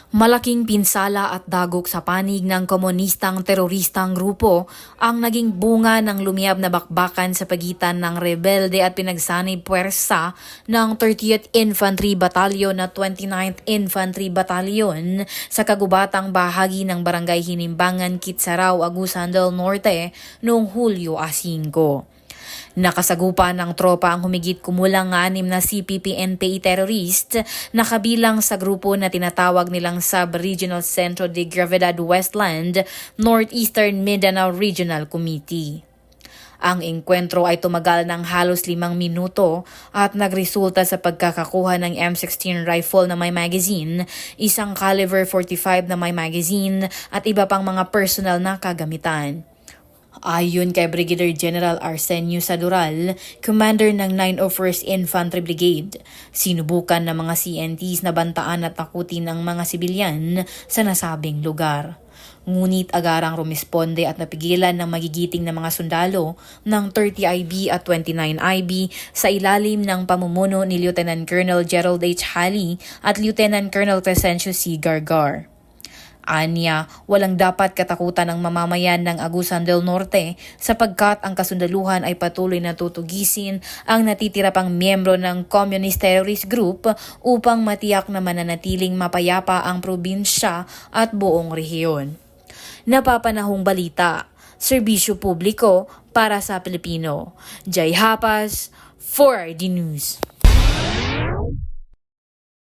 Malaking pinsala at dagok sa panig ng komunistang teroristang grupo ang naging bunga ng lumiyab na bakbakan sa pagitan ng rebelde at pinagsanib puwersa ng 30th Infantry Battalion at 29th Infantry Battalion sa kagubatang bahagi ng Barangay Hinimbangan, Kitsaraw, Agusan del Norte noong Hulyo 5. Nakasagupa ng tropa ang humigit kumulang 6 na CPP-NPA terrorist na kabilang sa grupo na tinatawag nilang Sub-Regional Centro de Gravedad Westland, Northeastern Mindanao Regional Committee. Ang engkwentro ay tumagal ng halos 5 minuto at nagresulta sa pagkakakuha ng M16 rifle na may magazine, isang caliber 45 na may magazine at iba pang mga personal na kagamitan. Ayon kay Brigadier General Arsenio Sadural, commander ng 901st Infantry Brigade, sinubukan ng mga CNTs na bantaan at takutin ang mga sibilyan sa nasabing lugar. Ngunit agarang rumisponde at napigilan ng magigiting na mga sundalo ng 30IB at 29IB sa ilalim ng pamumuno ni Lieutenant Colonel Gerald H. Halley at Lieutenant Colonel Crescencio C. Gargar. Anya, walang dapat katakutan ng mamamayan ng Agusan del Norte sapagkat ang kasundaluhan ay patuloy na tutugisin ang natitira pang miyembro ng Communist Terrorist Group upang matiyak na mananatiling mapayapa ang probinsya at buong rehiyon. Napapanahong balita, serbisyo publiko para sa Pilipino. Jay Hapas, 4RD News.